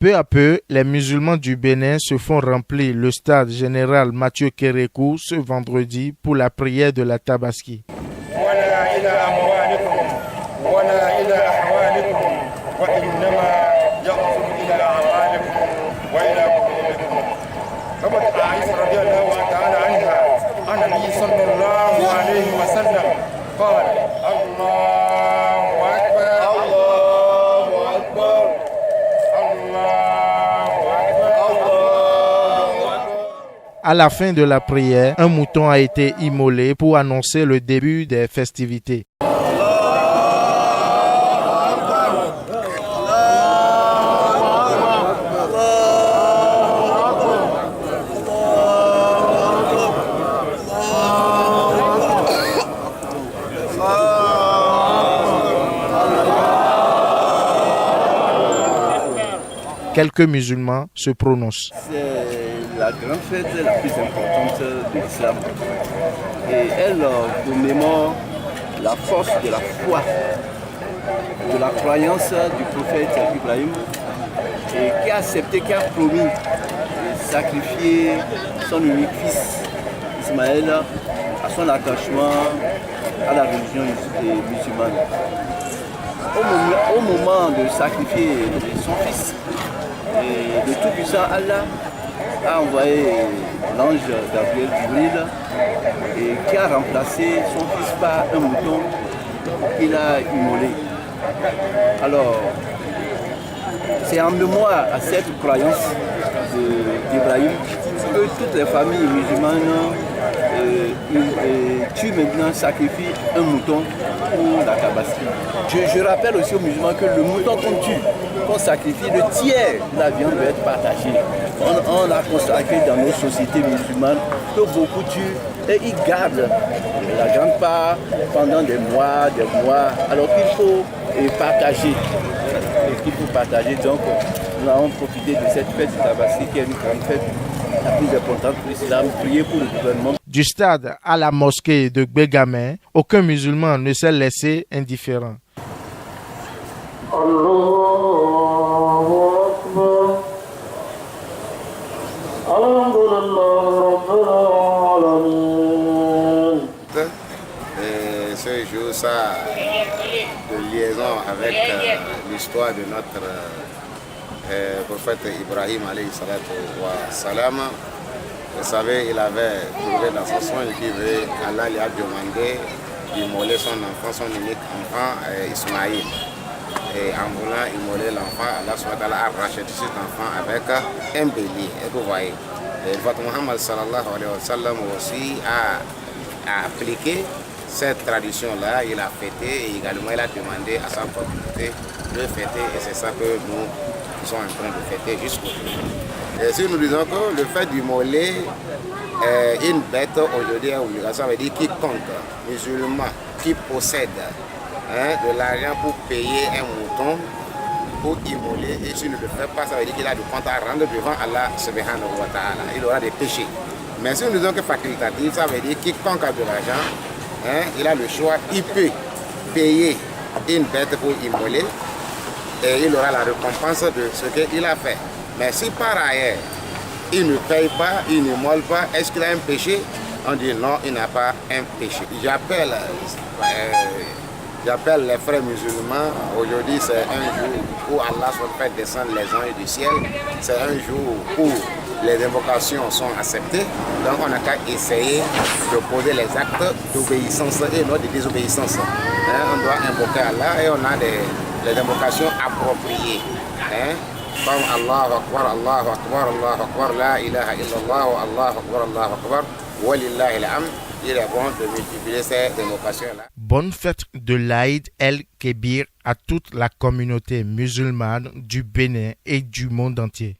Peu à peu, les musulmans du Bénin se font remplir le stade général Mathieu Kérékou ce vendredi pour la prière de la Tabaski. À la fin de la prière, un mouton a été immolé pour annoncer le début des festivités. Quelques musulmans se prononcent. C'est la grande fête la plus importante de l'islam. Et elle commémore la force de la foi, de la croyance du prophète Ibrahim, et qui a accepté, qui a promis de sacrifier son unique fils, Ismaël, à son attachement à la religion musulmane. Au moment de sacrifier son fils, et le Tout-Puissant Allah a envoyé l'ange Gabriel Jibril et qui a remplacé son fils par un mouton qu'il a immolé. Alors, c'est en mémoire à cette croyance d'Ibrahim que toutes les familles musulmanes tuent maintenant, sacrifient un mouton pour la Tabaski. Je rappelle aussi aux musulmans que le mouton qu'on tue, qu'on sacrifie, le tiers de la viande doit être partagé. On a constaté dans nos sociétés musulmanes que beaucoup tuent et ils gardent la grande part pendant des mois, alors qu'il faut partager. Donc nous allons profiter de cette fête de Tabaski qui est une grande fête, la plus importante pour l'islam, prier pour le gouvernement. Du stade à la mosquée de Gbégamé, aucun musulman ne s'est laissé indifférent. Ce jour, ça de liaison avec l'histoire de notre prophète Ibrahim alayhi salatu wa salam. Vous savez, il avait trouvé dans son songe qu'il veut, Allah lui a demandé d'immoler son enfant, son unique enfant, Ismaïl. Et en voulant immoler l'enfant, Allah a racheté cet enfant avec un bélier. Et vous voyez, le prophète Muhammad sallallahu alayhi wa sallam aussi a appliqué cette tradition-là. Il a fêté et également il a demandé à sa communauté de fêter. Et c'est ça que nous sommes en train de fêter jusqu'aujourd'hui. Et si nous disons que le fait d'immoler une bête aujourd'hui, ça veut dire quiconque musulman qui possède de l'argent pour payer un mouton, pour immoler, et s'il ne le fait pas, ça veut dire qu'il a du compte à rendre devant Allah subhanahu wa ta'ala. Il aura des péchés. Mais si nous disons que facultatif, ça veut dire quiconque a de l'argent, il a le choix, il peut payer une bête pour immoler et il aura la récompense de ce qu'il a fait. Mais si par ailleurs, il ne paye pas, il n'immole pas, est-ce qu'il a un péché? On dit non, il n'a pas un péché. J'appelle les frères musulmans, aujourd'hui c'est un jour où Allah fait descendre les anges du ciel, c'est un jour où les invocations sont acceptées, donc on n'a qu'à essayer de poser les actes d'obéissance et non de désobéissance. On doit invoquer Allah et on a les invocations appropriées. Comme Allahu Akbar, Allahu Akbar, Allahu Akbar, La ilaha illallah, Allahu Akbar, Allahu Akbar, Walillahi al-hamd. Il est bon de multiplier ces invocations-là. Bonne fête de l'Aïd el-Kébir à toute la communauté musulmane du Bénin et du monde entier.